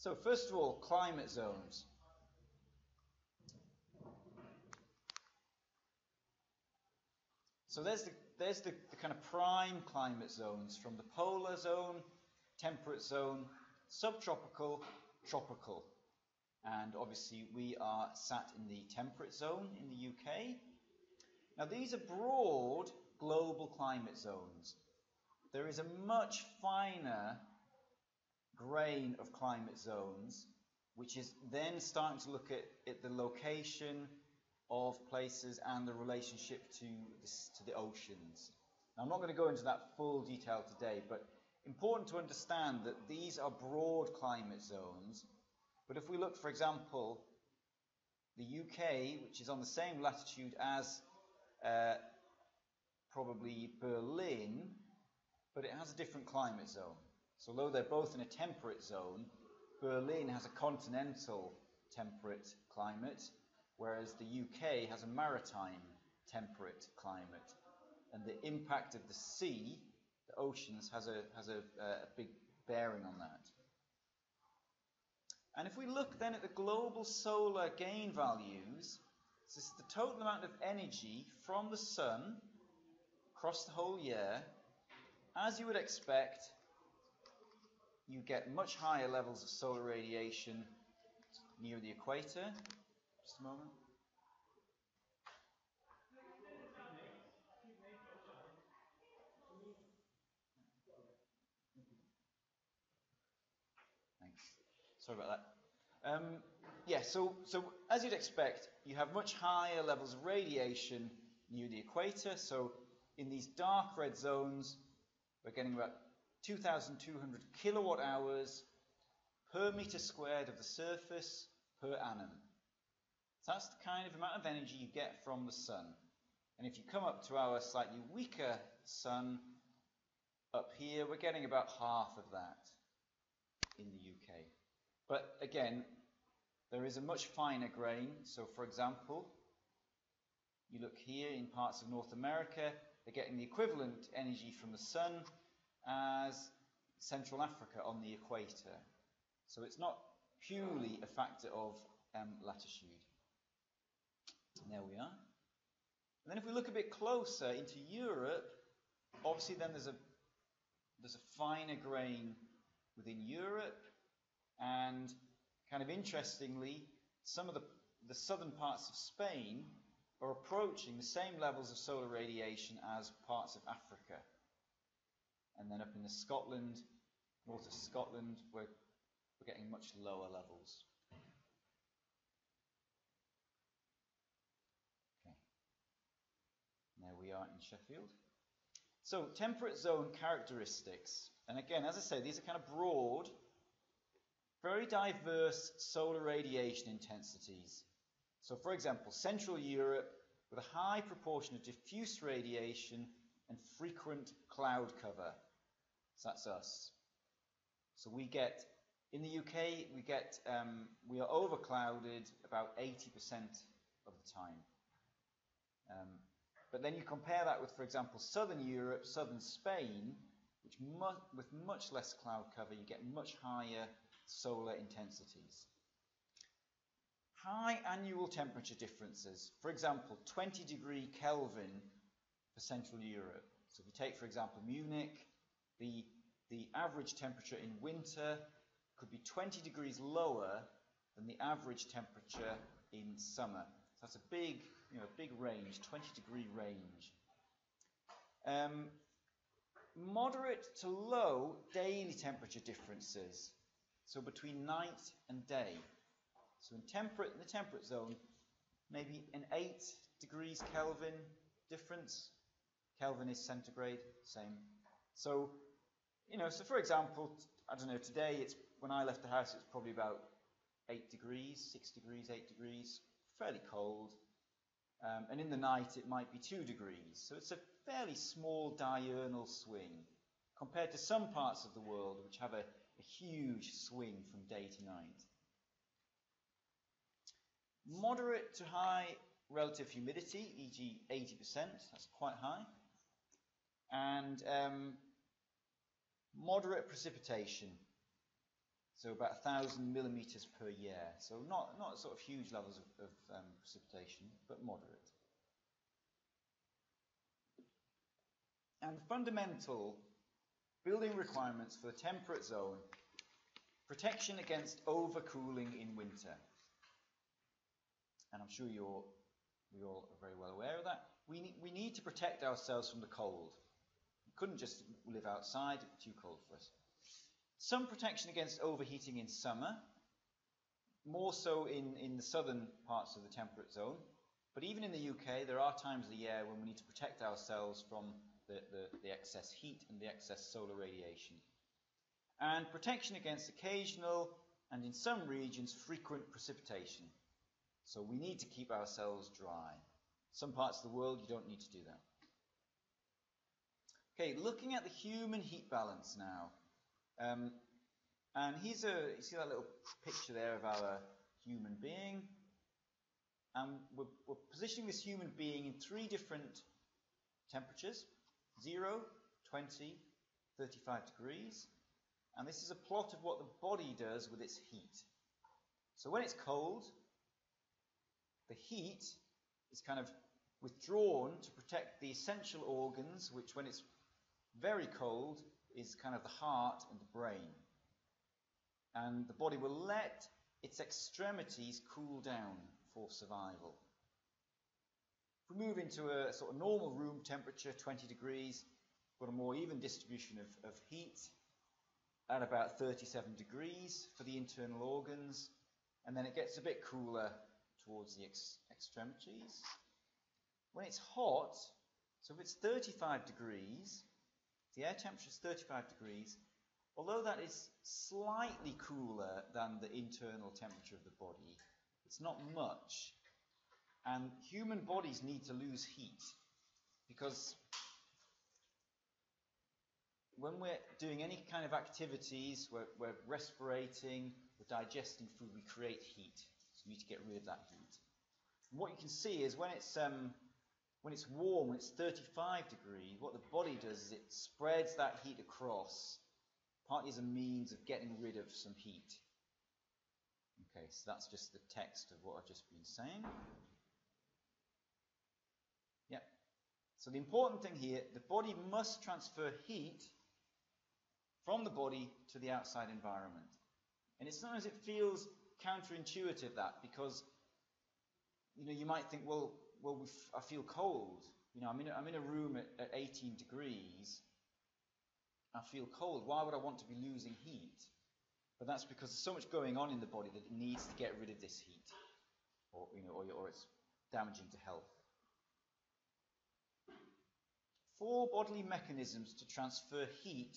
So first of all, climate zones. So there's the kind of prime climate zones, from the polar zone, temperate zone, subtropical, tropical. And obviously we are sat in the temperate zone in the UK. Now these are broad global climate zones. There is a much finer grain of climate zones, which is then starting to look at the location of places and the relationship to the oceans. Now, I'm not going to go into that full detail today, but important to understand that these are broad climate zones. But if we look, for example, the UK, which is on the same latitude as probably Berlin, but it has a different climate zone. So although they're both in a temperate zone, Berlin has a continental temperate climate, whereas the UK has a maritime temperate climate. And the impact of the sea, the oceans, has a big bearing on that. And if we look then at the global solar gain values, this is the total amount of energy from the sun across the whole year. As you would expect, you get much higher levels of solar radiation near the equator. Just a moment. Thanks. Sorry about that. So as you'd expect, you have much higher levels of radiation near the equator. So in these dark red zones, we're getting about 2,200 kilowatt hours per meter squared of the surface per annum. So that's the kind of amount of energy you get from the sun. And if you come up to our slightly weaker sun up here, we're getting about half of that in the UK. But again, there is a much finer grain. So for example, you look here in parts of North America, they're getting the equivalent energy from the sun as Central Africa on the equator. So it's not purely a factor of latitude. And there we are. And then if we look a bit closer into Europe, obviously then there's a finer grain within Europe, and kind of interestingly, some of the southern parts of Spain are approaching the same levels of solar radiation as parts of Africa. And then up in Scotland, north of Scotland, we're getting much lower levels. Okay. And there we are in Sheffield. So, temperate zone characteristics. And again, as I say, these are kind of broad, very diverse solar radiation intensities. So, for example, Central Europe with a high proportion of diffuse radiation and frequent cloud cover. So that's us. So we get, in the UK, we are overclouded about 80% of the time. But then you compare that with, for example, Southern Europe, Southern Spain, which with much less cloud cover, you get much higher solar intensities. High annual temperature differences. For example, 20 degree Kelvin for Central Europe. So if you take, for example, Munich, the average temperature in winter could be 20 degrees lower than the average temperature in summer. So that's a big range, 20-degree range. Moderate to low daily temperature differences, so between night and day. So in the temperate zone, maybe an 8 degrees Kelvin difference. Kelvin is centigrade, same. So, so for example, I don't know, today when I left the house, it's probably about 8 degrees, 6 degrees, 8 degrees, fairly cold. And in the night, it might be 2 degrees. So it's a fairly small diurnal swing compared to some parts of the world which have a huge swing from day to night. Moderate to high relative humidity, e.g. 80%, that's quite high. And moderate precipitation. So about 1,000 millimeters per year. So not sort of huge levels of precipitation, but moderate. And fundamental building requirements for the temperate zone: protection against overcooling in winter. And I'm sure we all are very well aware of that. We need to protect ourselves from the cold. We couldn't just live outside, it's too cold for us. Some protection against overheating in summer, more so in the southern parts of the temperate zone. But even in the UK, there are times of the year when we need to protect ourselves from the excess heat and the excess solar radiation. And protection against occasional, and in some regions, frequent precipitation. So we need to keep ourselves dry. Some parts of the world, you don't need to do that. Okay, looking at the human heat balance now. And you see that little picture there of our human being. And we're positioning this human being in 3 different temperatures: 0, 20, 35 degrees. And this is a plot of what the body does with its heat. So when it's cold, the heat is kind of withdrawn to protect the essential organs, which when it's very cold is kind of the heart and the brain. And the body will let its extremities cool down for survival. If we move into a sort of normal room temperature, 20 degrees, we've got a more even distribution of heat at about 37 degrees for the internal organs, and then it gets a bit cooler towards the extremities. When it's hot, so if it's 35 degrees, the air temperature is 35 degrees, although that is slightly cooler than the internal temperature of the body, it's not much. And human bodies need to lose heat because when we're doing any kind of activities, we're respirating, we're digesting food, we create heat. So we need to get rid of that heat. And what you can see is when it's warm, when it's 35 degrees, what the body does is it spreads that heat across, partly as a means of getting rid of some heat. Okay, so that's just the text of what I've just been saying. Yeah. So the important thing here, the body must transfer heat from the body to the outside environment. And it's sometimes it feels counterintuitive, that, because you might think, well, I feel cold. I'm in a room at 18 degrees. I feel cold. Why would I want to be losing heat? But that's because there's so much going on in the body that it needs to get rid of this heat, or it's damaging to health. 4 bodily mechanisms to transfer heat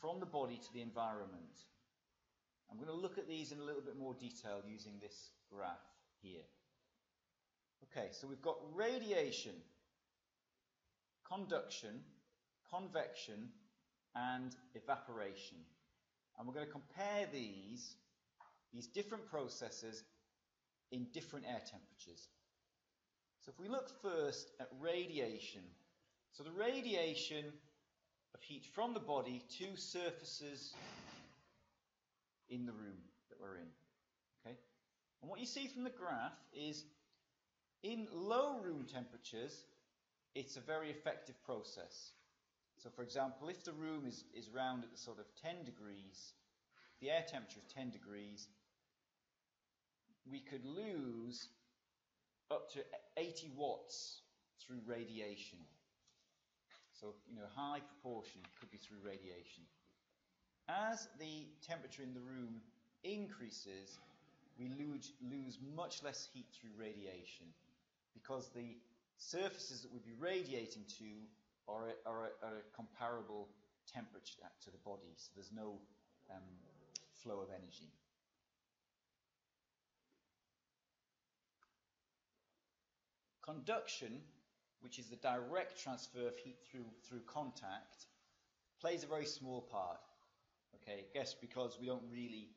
from the body to the environment. I'm going to look at these in a little bit more detail using this graph here. Okay, so we've got radiation, conduction, convection, and evaporation. And we're going to compare these different processes in different air temperatures. So if we look first at radiation, so the radiation of heat from the body to surfaces in the room that we're in. Okay? And what you see from the graph is in low room temperatures, it's a very effective process. So for example, if the room is round at the sort of 10 degrees, the air temperature is 10 degrees, we could lose up to 80 watts through radiation. So, high proportion could be through radiation. As the temperature in the room increases, we lose much less heat through radiation because the surfaces that we'd be radiating to are a comparable temperature to the body, so there's no flow of energy. Conduction, which is the direct transfer of heat through contact, plays a very small part. Okay, I guess because we don't really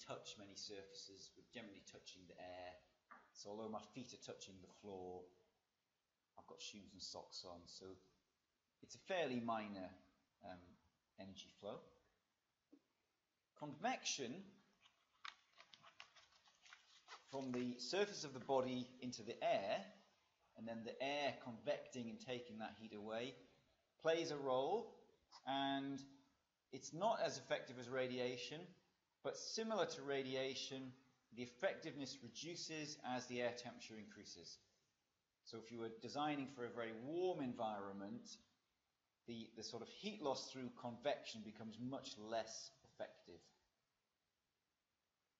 touch many surfaces. We're generally touching the air. So although my feet are touching the floor, I've got shoes and socks on, so it's a fairly minor energy flow. convection from the surface of the body into the air, and then the air convecting and taking that heat away, plays a role, and it's not as effective as radiation, but similar to radiation, the effectiveness reduces as the air temperature increases. So if you were designing for a very warm environment, the sort of heat loss through convection becomes much less effective.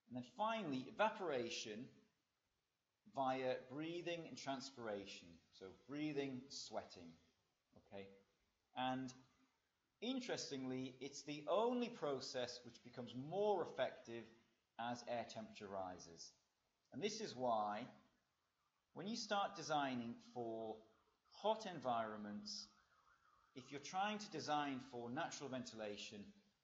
And then finally, evaporation via breathing and transpiration. So breathing, sweating. Okay? And interestingly, it's the only process which becomes more effective as air temperature rises. And this is why when you start designing for hot environments, if you're trying to design for natural ventilation,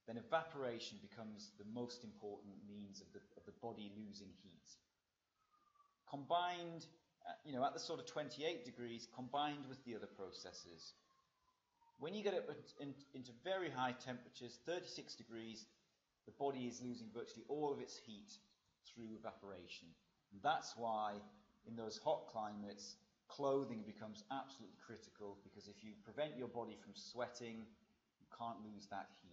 then evaporation becomes the most important means of the body losing heat. Combined, at the sort of 28 degrees, combined with the other processes. When you get up into very high temperatures, 36 degrees, the body is losing virtually all of its heat through evaporation. And that's why in those hot climates, clothing becomes absolutely critical, because if you prevent your body from sweating, you can't lose that heat.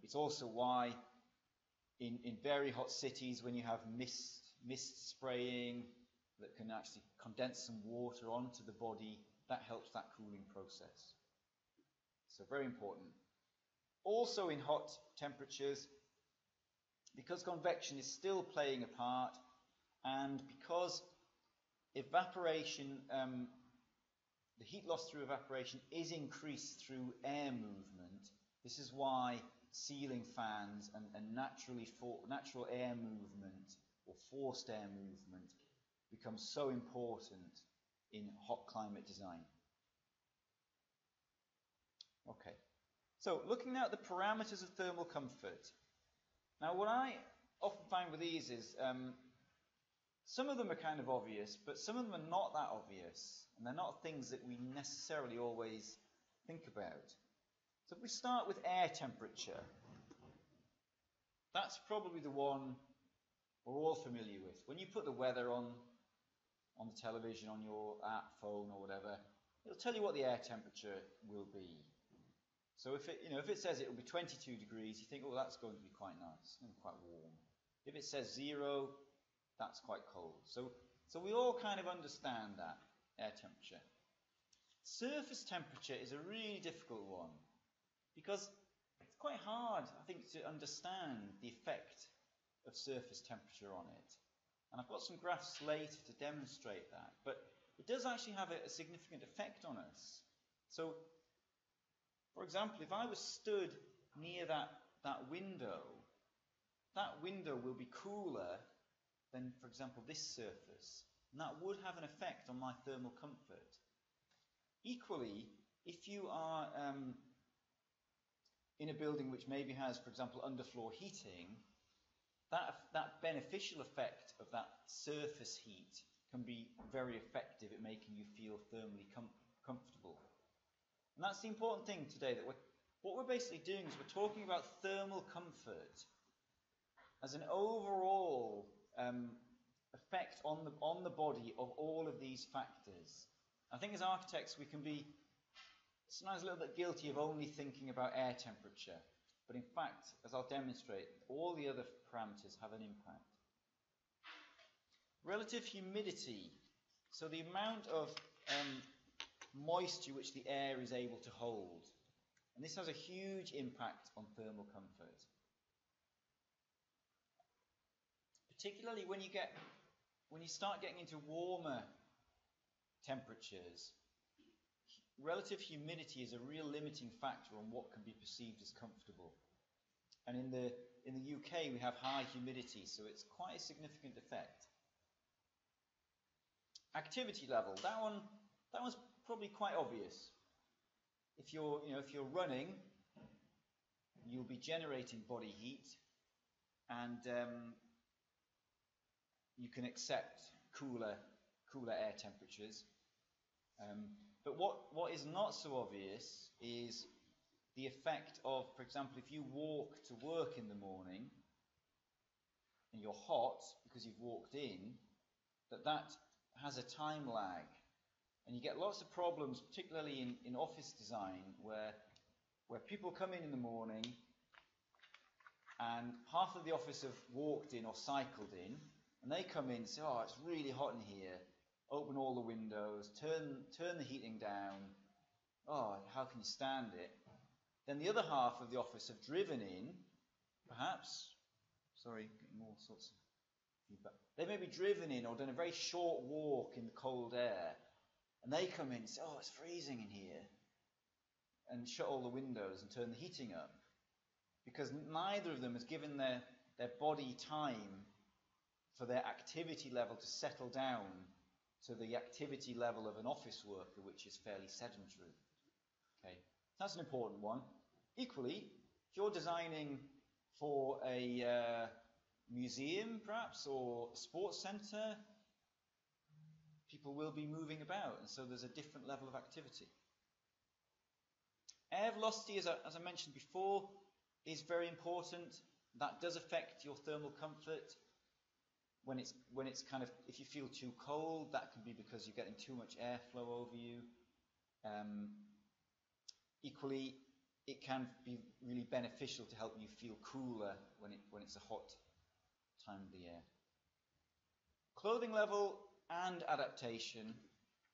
It's also why in very hot cities, when you have mist spraying that can actually condense some water onto the body, that helps that cooling process. So very important. Also in hot temperatures, because convection is still playing a part, and because evaporation, the heat loss through evaporation is increased through air movement, this is why ceiling fans and natural air movement or forced air movement becomes so important in hot climate design. Okay, so looking now at the parameters of thermal comfort. Now what I often find with these is some of them are kind of obvious, but some of them are not that obvious, and they're not things that we necessarily always think about. So if we start with air temperature, that's probably the one we're all familiar with. When you put the weather on the television, on your app, phone or whatever, it'll tell you what the air temperature will be. So if it says it will be 22 degrees, you think, oh, that's going to be quite nice, quite warm. If it says 0, that's quite cold. So we all kind of understand that, air temperature. Surface temperature is a really difficult one, because it's quite hard, I think, to understand the effect of surface temperature on it. And I've got some graphs later to demonstrate that. But it does actually have a significant effect on us. So, for example, if I was stood near that window will be cooler than, for example, this surface. And that would have an effect on my thermal comfort. Equally, if you are in a building which maybe has, for example, underfloor heating, that beneficial effect of that surface heat can be very effective at making you feel thermally comfortable. And that's the important thing today, that what we're basically doing is we're talking about thermal comfort as an overall effect on the body of all of these factors. I think as architects we can be sometimes a little bit guilty of only thinking about air temperature, but in fact, as I'll demonstrate, all the other parameters have an impact. Relative humidity, so the amount of moisture which the air is able to hold, and this has a huge impact on thermal comfort. Particularly when you start getting into warmer temperatures, relative humidity is a real limiting factor on what can be perceived as comfortable. And in the UK we have high humidity, so it's quite a significant effect. Activity level, that one's probably quite obvious. If you're running, you'll be generating body heat, and you can accept cooler air temperatures. But what is not so obvious is the effect of, for example, if you walk to work in the morning and you're hot because you've walked in, that has a time lag. And you get lots of problems, particularly in office design, where people come in the morning and half of the office have walked in or cycled in, and they come in and say, oh, it's really hot in here, open all the windows, turn the heating down, oh, how can you stand it? Then the other half of the office have driven in, perhaps, sorry, getting all sorts of feedback. They may be driven in or done a very short walk in the cold air, and they come in and say, oh, it's freezing in here, and shut all the windows and turn the heating up. Because neither of them has given their body time for their activity level to settle down to the activity level of an office worker, which is fairly sedentary. Okay, that's an important one. Equally, if you're designing for a museum, perhaps, or a sports centre, people will be moving about, and so there's a different level of activity. Air velocity, as I mentioned before, is very important. That does affect your thermal comfort. When it's kind of, if you feel too cold, that can be because you're getting too much airflow over you. Equally, it can be really beneficial to help you feel cooler when it's a hot time of the year. Clothing level and adaptation,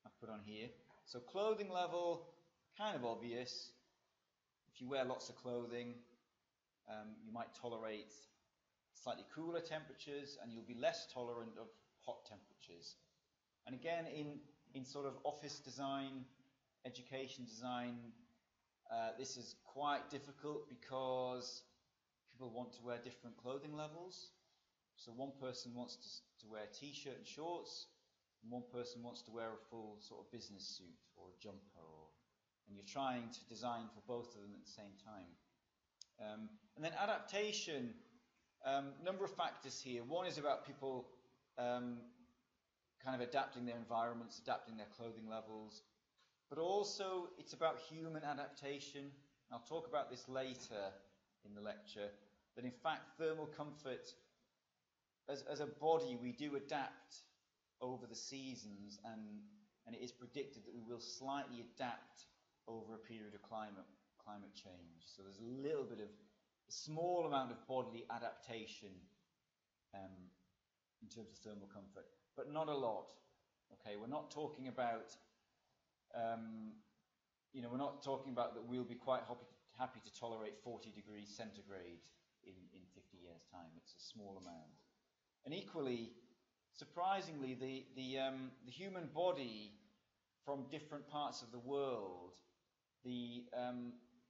I've put on here. So clothing level, kind of obvious. If you wear lots of clothing, you might tolerate slightly cooler temperatures, and you'll be less tolerant of hot temperatures. And again, in sort of office design, education design, this is quite difficult because people want to wear different clothing levels. So one person wants to wear a t-shirt and shorts, and one person wants to wear a full sort of business suit or a jumper, and you're trying to design for both of them at the same time. And then adaptation, number of factors here. One is about people kind of adapting their environments, adapting their clothing levels, but also it's about human adaptation. I'll talk about this later in the lecture, that in fact thermal comfort, as a body, we do adapt over the seasons, and it is predicted that we will slightly adapt over a period of climate change. So there's a small amount of bodily adaptation in terms of thermal comfort, but not a lot. Okay, we're not talking about we're not talking about that we'll be quite happy to tolerate 40 degrees centigrade in 50 years' time. It's a small amount. And equally, surprisingly, the human body from different parts of the world, the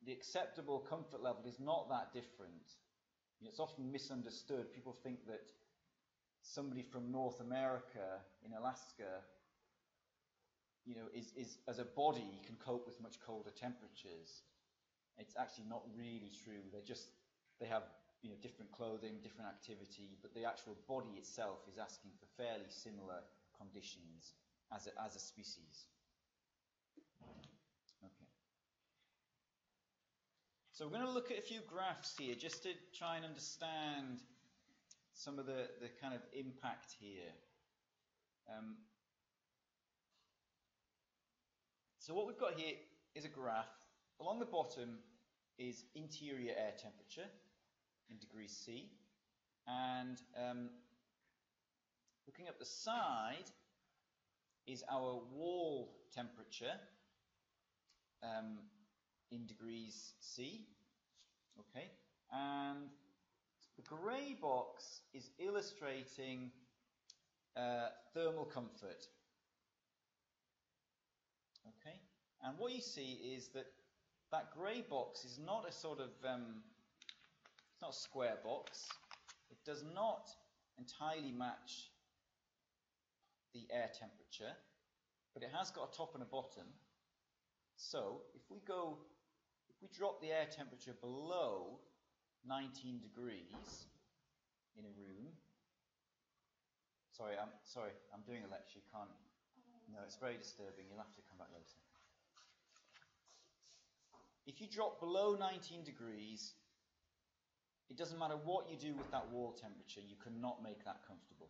acceptable comfort level is not that different. It's often misunderstood. People think that somebody from North America in Alaska, is as a body can cope with much colder temperatures. It's actually not really true. They have different clothing, different activity, but the actual body itself is asking for fairly similar conditions as a species. Okay. So we're going to look at a few graphs here just to try and understand some of the kind of impact here. So what we've got here is a graph. Along the bottom is interior air temperature in degrees C, and looking at the side is our wall temperature in degrees C. Okay, and the grey box is illustrating thermal comfort. Okay, and what you see is that grey box is not a sort of it's not a square box. It does not entirely match the air temperature, but it has got a top and a bottom. So if we drop the air temperature below 19 degrees in a room. Sorry, I'm doing a lecture. You can't. No, it's very disturbing. You'll have to come back later. if you drop below 19 degrees, it doesn't matter what you do with that wall temperature, you cannot make that comfortable.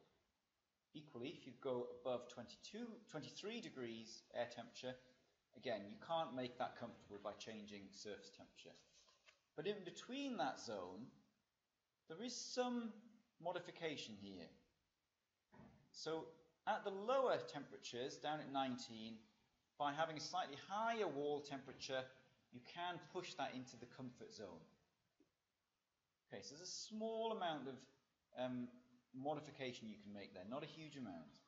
Equally, if you go above 23 degrees air temperature, again, you can't make that comfortable by changing surface temperature. But in between that zone, there is some modification here. So at the lower temperatures, down at 19, by having a slightly higher wall temperature, you can push that into the comfort zone. Okay, so there's a small amount of modification you can make there, not a huge amount.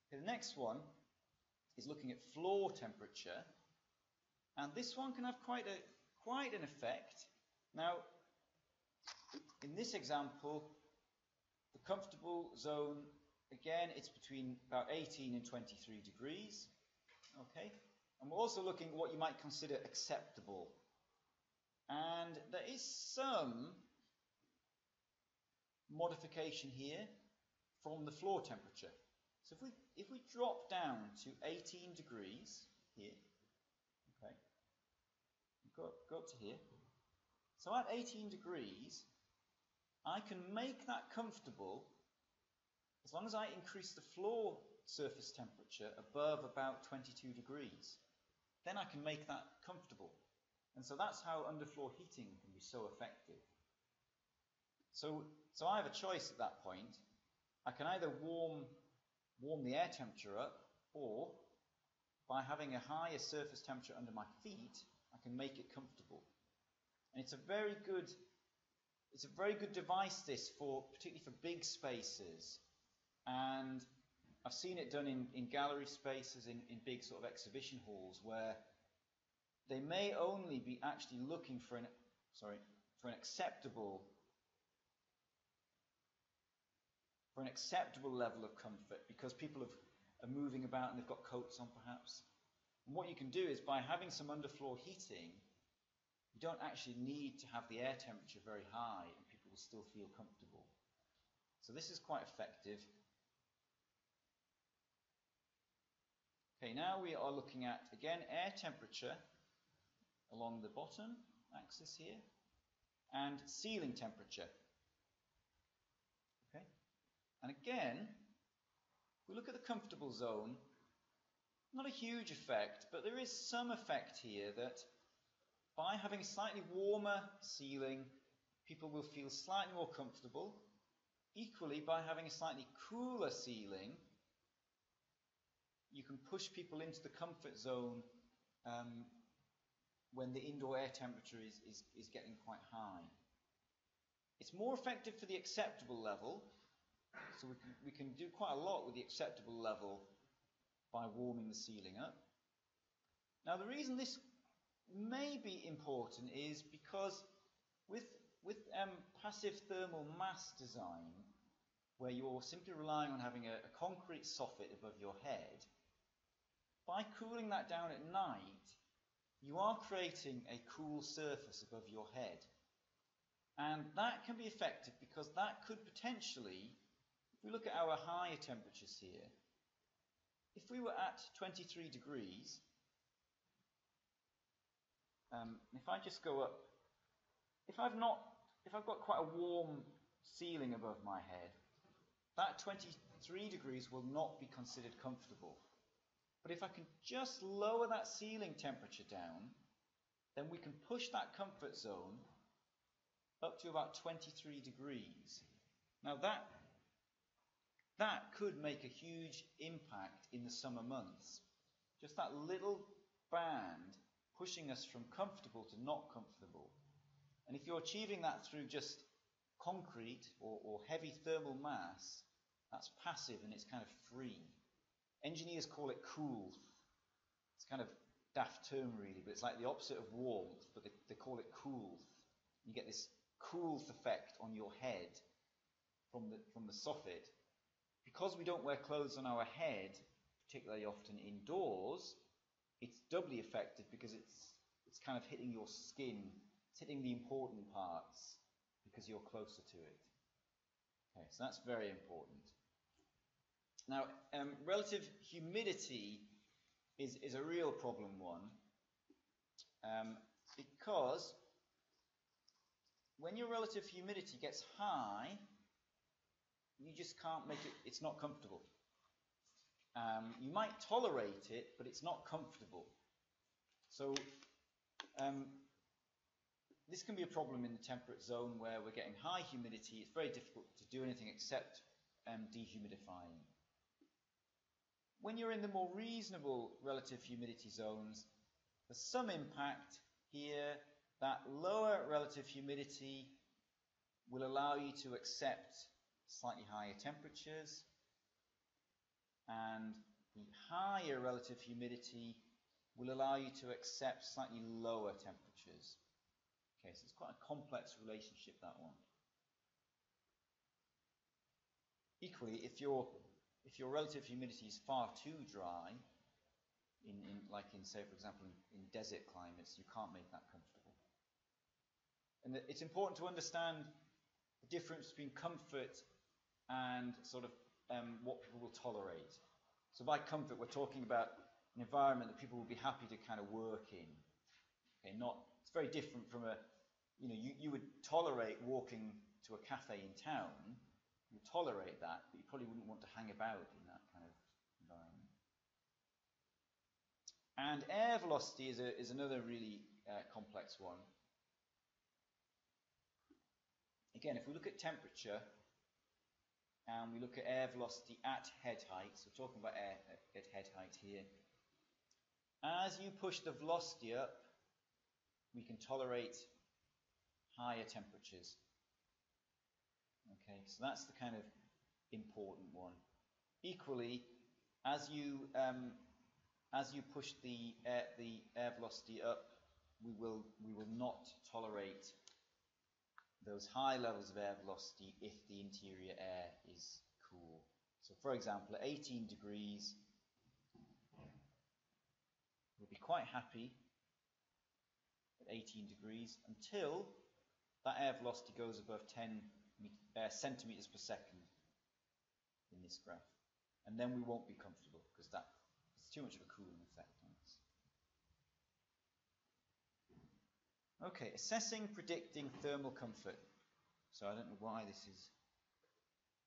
Okay, the next one is looking at floor temperature, and this one can have quite an effect. Now, in this example, the comfortable zone, again, it's between about 18 and 23 degrees. Okay, and we're also looking at what you might consider acceptable. And there is some modification here from the floor temperature. So if we drop down to 18 degrees here, okay, go up to here. So at 18 degrees, I can make that comfortable as long as I increase the floor surface temperature above about 22 degrees. Then I can make that comfortable. And so that's how underfloor heating can be so effective. So I have a choice at that point. I can either warm the air temperature up, or by having a higher surface temperature under my feet, I can make it comfortable. And it's a very good device, this, particularly for big spaces. And I've seen it done in gallery spaces, in big sort of exhibition halls, where they may only be actually looking for an acceptable level of comfort, because people are moving about and they've got coats on perhaps. And what you can do is, by having some underfloor heating, you don't actually need to have the air temperature very high and people will still feel comfortable. So this is quite effective. Okay, now we are looking at, again, air temperature along the bottom axis here, and ceiling temperature. Okay, and again, if we look at the comfortable zone, not a huge effect, but there is some effect here that by having a slightly warmer ceiling, people will feel slightly more comfortable. Equally, by having a slightly cooler ceiling, you can push people into the comfort zone when the indoor air temperature is getting quite high. It's more effective for the acceptable level, so we can do quite a lot with the acceptable level by warming the ceiling up. Now, the reason this may be important is because with passive thermal mass design, where you're simply relying on having a concrete soffit above your head, by cooling that down at night, you are creating a cool surface above your head. And that can be effective because that could potentially, if we look at our higher temperatures here, if we were at 23 degrees, if I just go up, if I've got quite a warm ceiling above my head, that 23 degrees will not be considered comfortable. But if I can just lower that ceiling temperature down, then we can push that comfort zone up to about 23 degrees. Now that could make a huge impact in the summer months. Just that little band pushing us from comfortable to not comfortable. And if you're achieving that through just concrete or heavy thermal mass, that's passive and it's kind of free. Engineers call it cool. It's kind of daft term really, but it's like the opposite of warmth, but they call it cool. You get this coolth effect on your head from the soffit. Because we don't wear clothes on our head, particularly often indoors, it's doubly effective because it's kind of hitting your skin, it's hitting the important parts because you're closer to it. Okay, so that's very important. Now, relative humidity is a real problem one, Because when your relative humidity gets high, you just can't make it, it's not comfortable. You might tolerate it, but it's not comfortable. So this can be a problem in the temperate zone where we're getting high humidity. It's very difficult to do anything except dehumidifying. When you're in the more reasonable relative humidity zones, there's some impact here. That lower relative humidity will allow you to accept slightly higher temperatures, and the higher relative humidity will allow you to accept slightly lower temperatures. Okay, so it's quite a complex relationship, that one. Equally, if your relative humidity is far too dry, like in, say, for example, in desert climates, you can't make that comfortable. And it's important to understand the difference between comfort and sort of what people will tolerate. So by comfort, we're talking about an environment that people will be happy to kind of work in. Okay, it's very different from you would tolerate walking to a cafe in town. You tolerate that, but you probably wouldn't want to hang about in that kind of environment. And air velocity is another really complex one. Again, if we look at temperature and we look at air velocity at head height, so we're talking about air at head height here, as you push the velocity up, we can tolerate higher temperatures. Okay, so that's the kind of important one. Equally, as you push the air velocity up, we will not tolerate those high levels of air velocity if the interior air is cool. So, for example, at 18 degrees, we'll be quite happy at 18 degrees until that air velocity goes above 10 centimeters per second in this graph. And then we won't be comfortable because there's too much of a cooling effect on us. Okay, assessing, predicting thermal comfort. So I don't know why this is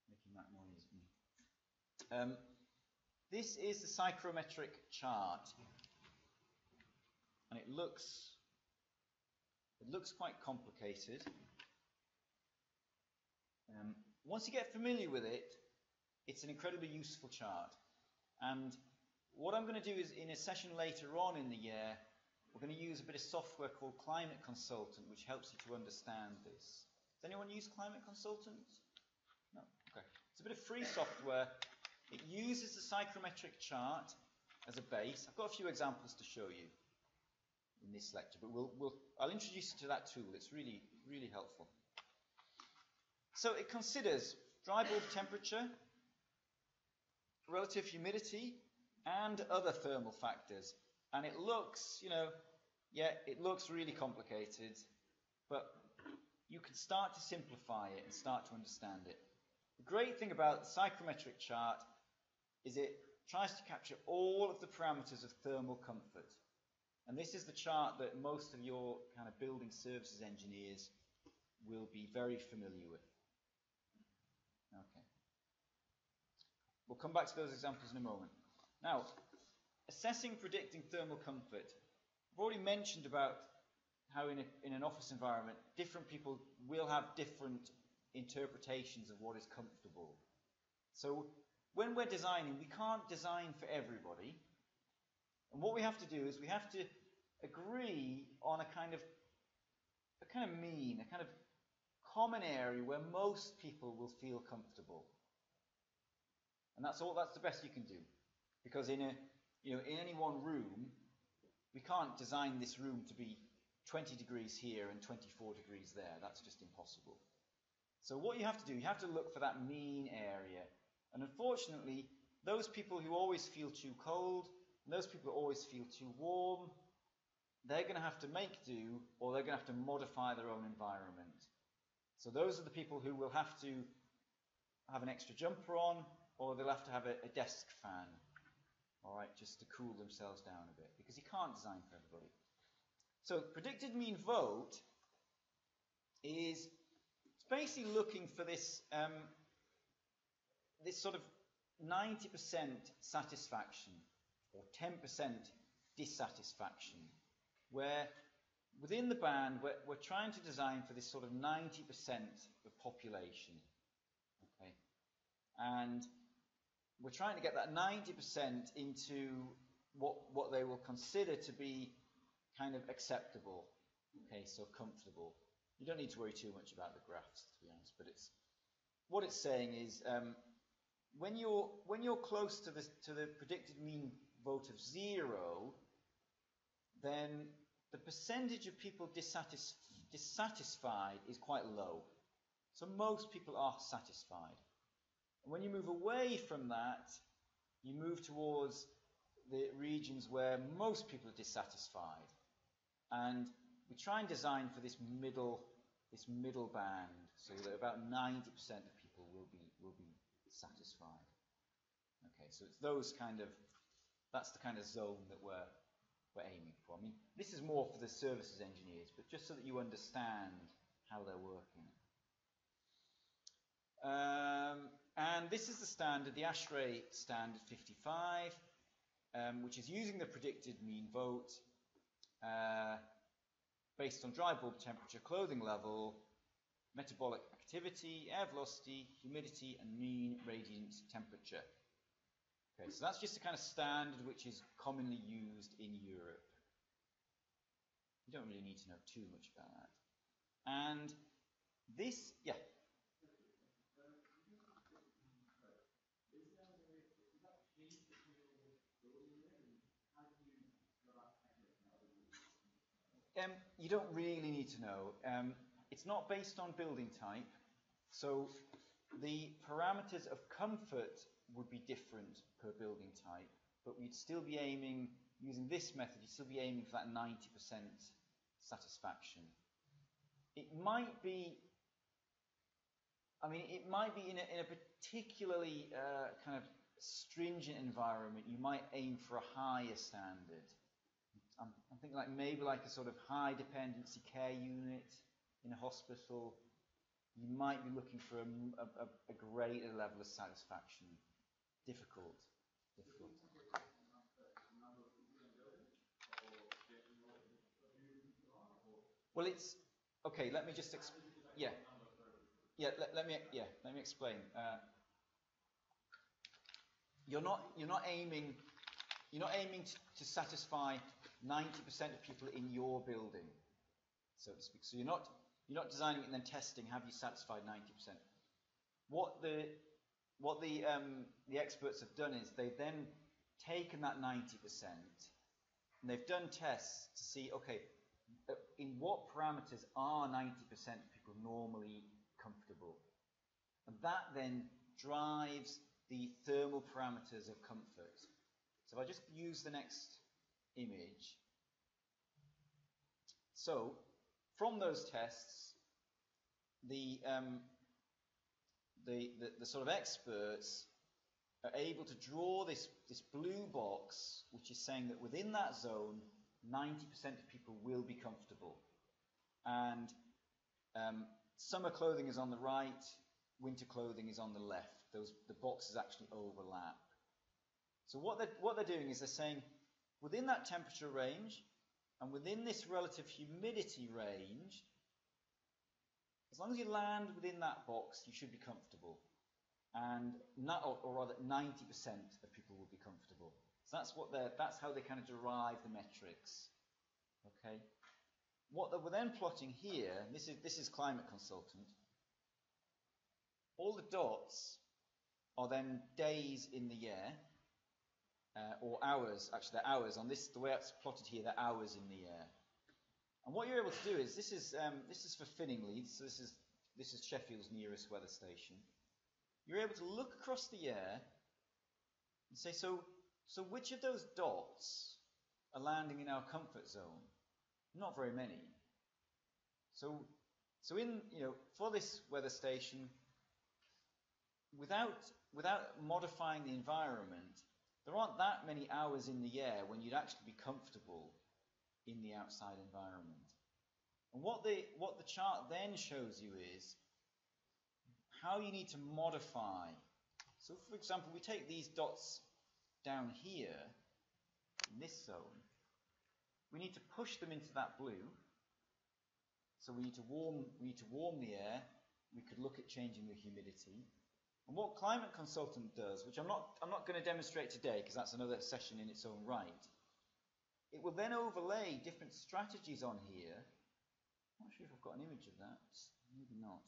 making that noise. This is the psychrometric chart, and it looks quite complicated. Once you get familiar with it, it's an incredibly useful chart. And what I'm going to do is, in a session later on in the year, we're going to use a bit of software called Climate Consultant, which helps you to understand this. Does anyone use Climate Consultant? No? Okay. It's a bit of free software. It uses the psychrometric chart as a base. I've got a few examples to show you in this lecture, but I'll introduce you to that tool. It's really, really helpful. So it considers dry bulb temperature, relative humidity, and other thermal factors. And it looks, it looks really complicated, but you can start to simplify it and start to understand it. The great thing about the psychrometric chart is it tries to capture all of the parameters of thermal comfort. And this is the chart that most of your kind of building services engineers will be very familiar with. Okay. We'll come back to those examples in a moment. Now, assessing, predicting thermal comfort. I've already mentioned about how in an office environment, different people will have different interpretations of what is comfortable. So when we're designing, we can't design for everybody. And what we have to do is we have to agree on a kind of mean, a kind of common area where most people will feel comfortable. And that's the best you can do. Because in any one room, we can't design this room to be 20 degrees here and 24 degrees there. That's just impossible. So what you have to do, you have to look for that mean area. And unfortunately, those people who always feel too cold, and those people who always feel too warm, they're going to have to make do, or they're going to have to modify their own environment. So those are the people who will have to have an extra jumper on, or they'll have to have a desk fan, all right, just to cool themselves down a bit, because you can't design for everybody. So predicted mean vote is it's basically looking for this this sort of 90% satisfaction or 10% dissatisfaction, where within the band we're trying to design for this sort of 90% of population, okay, and we're trying to get that 90% into what they will consider to be kind of acceptable, okay, so comfortable. You don't need to worry too much about the graphs, to be honest, but what it's saying is when you're close to the predicted mean vote of 0, then the percentage of people dissatisfied is quite low. So most people are satisfied. And when you move away from that, you move towards the regions where most people are dissatisfied. And we try and design for this middle band, so that about 90% of people will be satisfied. Okay, so it's that's the kind of zone that we're aiming for. I mean, this is more for the services engineers, but just so that you understand how they're working. And this is the standard, the ASHRAE standard 55, which is using the predicted mean vote based on dry bulb temperature, clothing level, metabolic activity, air velocity, humidity, and mean radiant temperature. Okay, so that's just a kind of standard which is commonly used in Europe. You don't really need to know too much about that. And this, yeah. You don't really need to know. It's not based on building type, so the parameters of comfort would be different per building type, but we'd still be aiming, using this method, you'd still be aiming for that 90% satisfaction. It might be, in a particularly kind of stringent environment, you might aim for a higher standard. I'm thinking maybe like a sort of high dependency care unit in a hospital. You might be looking for a greater level of satisfaction. Difficult. Well, it's okay. Let me just let me explain. You're not aiming to satisfy 90% of people in your building, so to speak. So you're not designing it and then testing, have you satisfied 90%? What the experts have done is they've then taken that 90% and they've done tests to see, okay, in what parameters are 90% of people normally comfortable? And that then drives the thermal parameters of comfort. So if I just use the next image. So from those tests, the sort of experts are able to draw this blue box, which is saying that within that zone, 90% of people will be comfortable. And summer clothing is on the right, winter clothing is on the left. The boxes actually overlap. So what they're doing is they're saying, within that temperature range and within this relative humidity range, as long as you land within that box, you should be comfortable. And or rather 90% of people will be comfortable. So that's how they kind of derive the metrics. Okay. What they were then plotting here, this is Climate Consultant. All the dots are then days in the year, or hours. Actually, they're hours. On this, the way it's plotted here, they're hours in the year. And what you're able to do is this is for Finningley. So this is Sheffield's nearest weather station. You're able to look across the year and say, so which of those dots are landing in our comfort zone? Not very many. So in for this weather station, without modifying the environment, there aren't that many hours in the year when you'd actually be comfortable. in the outside environment. And what the chart then shows you is how you need to modify. So for example, we take these dots down here in this zone. We need to push them into that blue. So we need to warm the air. We could look at changing the humidity. And what Climate Consultant does, which I'm not going to demonstrate today because that's another session in its own right, it will then overlay different strategies on here. I'm not sure if I've got an image of that. Maybe not.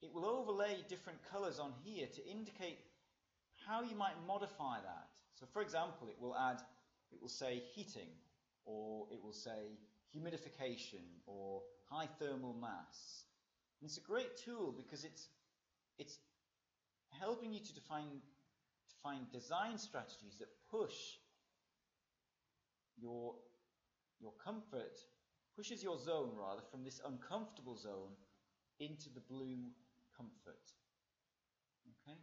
It will overlay different colours on here to indicate how you might modify that. So for example, it will say heating, or it will say humidification, or high thermal mass. And it's a great tool because it's helping you to find design strategies that push your comfort, pushes your zone rather from this uncomfortable zone into the blue comfort. Okay?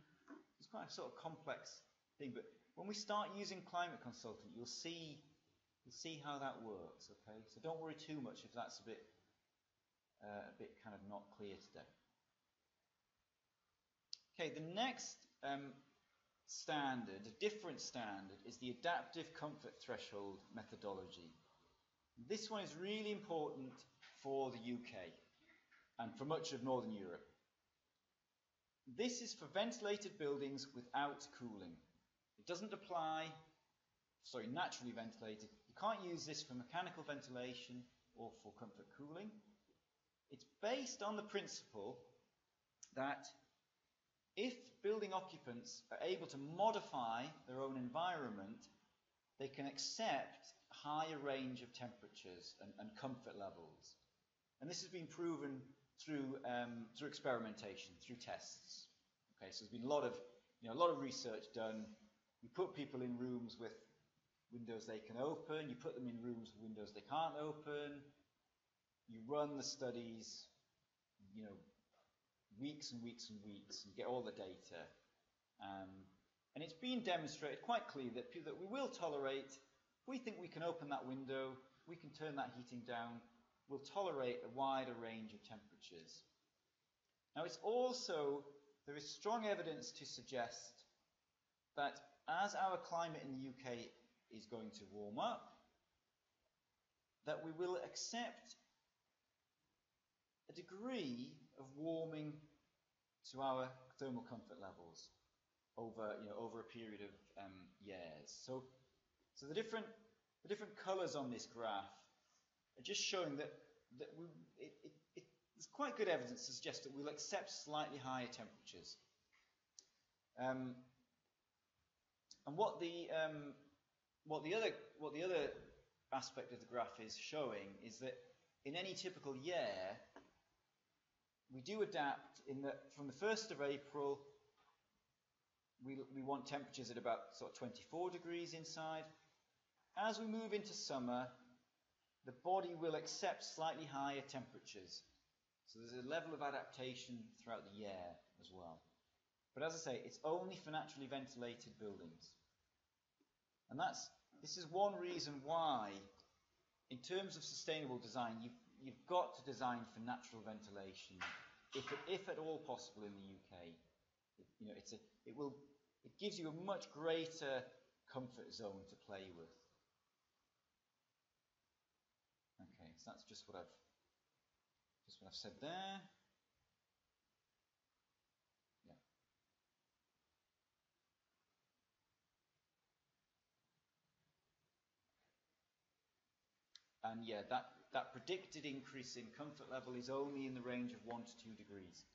It's quite a sort of complex thing, but when we start using Climate Consultant, you'll see how that works. Okay? So don't worry too much if that's a bit kind of not clear today. Okay, the next standard, a different standard, is the Adaptive Comfort Threshold methodology. This one is really important for the UK and for much of Northern Europe. This is for ventilated buildings without cooling. It doesn't apply, naturally ventilated. You can't use this for mechanical ventilation or for comfort cooling. It's based on the principle that if building occupants are able to modify their own environment, they can accept a higher range of temperatures and comfort levels. And this has been proven through experimentation, through tests. Okay, so there's been a lot of research done. You put people in rooms with windows they can open. You put them in rooms with windows they can't open. You run the studies, weeks and weeks and weeks, and get all the data. And it's been demonstrated quite clearly that we will tolerate, if we think we can open that window, we can turn that heating down, we'll tolerate a wider range of temperatures. Now there is strong evidence to suggest that as our climate in the UK is going to warm up, that we will accept a degree of warming to our thermal comfort levels over a period of years. So the different colours on this graph are just showing that there's quite good evidence to suggest that we'll accept slightly higher temperatures. And what the other aspect of the graph is showing is that in any typical year, we do adapt in that from the 1st of April, we want temperatures at about sort of 24 degrees inside. As we move into summer, the body will accept slightly higher temperatures. So there's a level of adaptation throughout the year as well. But as I say, it's only for naturally ventilated buildings. And this is one reason why, in terms of sustainable design, you've got to design for natural ventilation, if at all possible in the UK. It gives you a much greater comfort zone to play with. Okay, so that's just what I've said there. Yeah. And yeah, that predicted increase in comfort level is only in the range of 1 to 2 degrees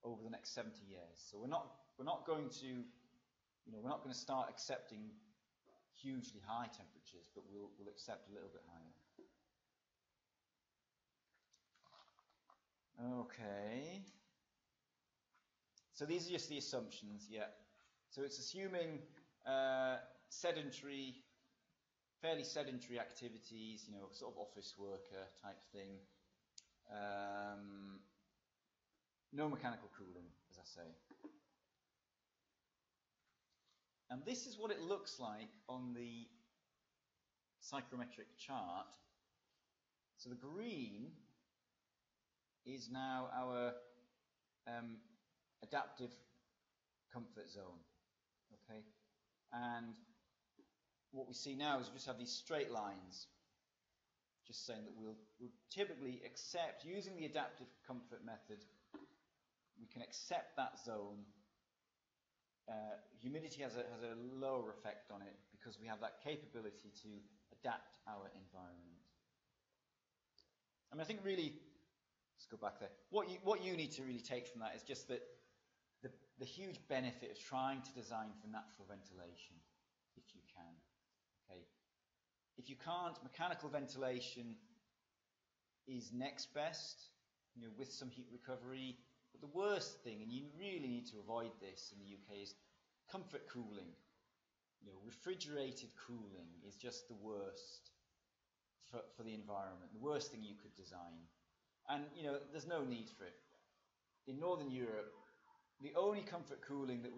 over the next 70 years. So we're not going to start accepting hugely high temperatures, but we'll accept a little bit higher. Okay. So these are just the assumptions, yeah. So it's assuming fairly sedentary activities, sort of office worker type thing. No mechanical cooling, as I say. And this is what it looks like on the psychrometric chart. So the green is now our adaptive comfort zone, okay? And what we see now is we just have these straight lines, just saying that we'll typically accept, using the adaptive comfort method, we can accept that zone. Humidity has a lower effect on it because we have that capability to adapt our environment. I mean, I think really, let's go back there. What you need to really take from that is just that the huge benefit of trying to design for natural ventilation, if you can. Okay, if you can't, mechanical ventilation is next best, with some heat recovery. But the worst thing, and you really need to avoid this in the UK, is comfort cooling. Refrigerated cooling is just the worst for the environment, the worst thing you could design. And there's no need for it. In Northern Europe, the only comfort cooling that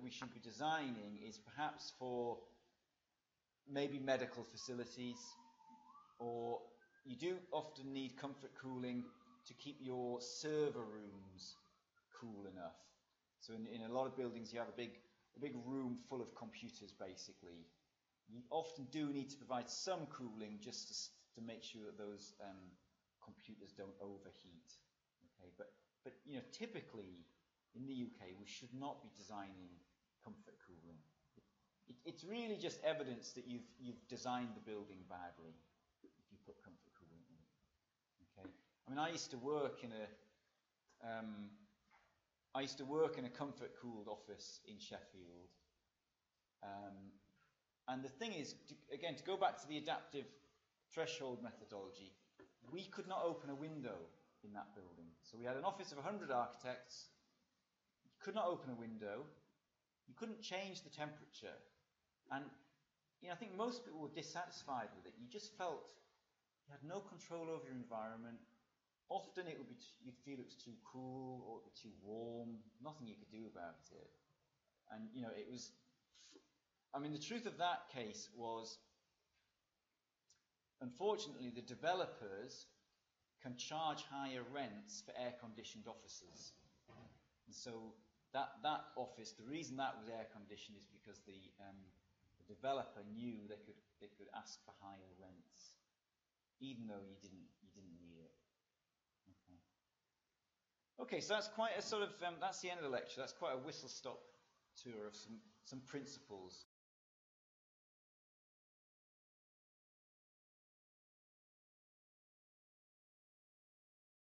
we should be designing is perhaps for maybe medical facilities, or you do often need comfort cooling to keep your server rooms cool enough. So in a lot of buildings you have a big room full of computers basically. You often do need to provide some cooling just to make sure that those computers don't overheat. Okay, but typically in the UK we should not be designing comfort cooling. It's really just evidence that you've designed the building badly if you put comfort cooling in it. Okay, I mean, I used to work in a comfort cooled office in Sheffield, and the thing is, to go back to the adaptive threshold methodology, we could not open a window in that building. So we had an office of 100 architects. You could not open a window. You couldn't change the temperature. And I think most people were dissatisfied with it. You just felt you had no control over your environment. Often you'd feel it was too cool or it would be too warm. Nothing you could do about it. And it was. I mean, the truth of that case was, unfortunately, the developers can charge higher rents for air-conditioned offices. And so that office, the reason that was air-conditioned is because the developer knew they could ask for higher rents, even though you didn't need it. Okay, so that's quite a sort of that's the end of the lecture. That's quite a whistle-stop tour of some principles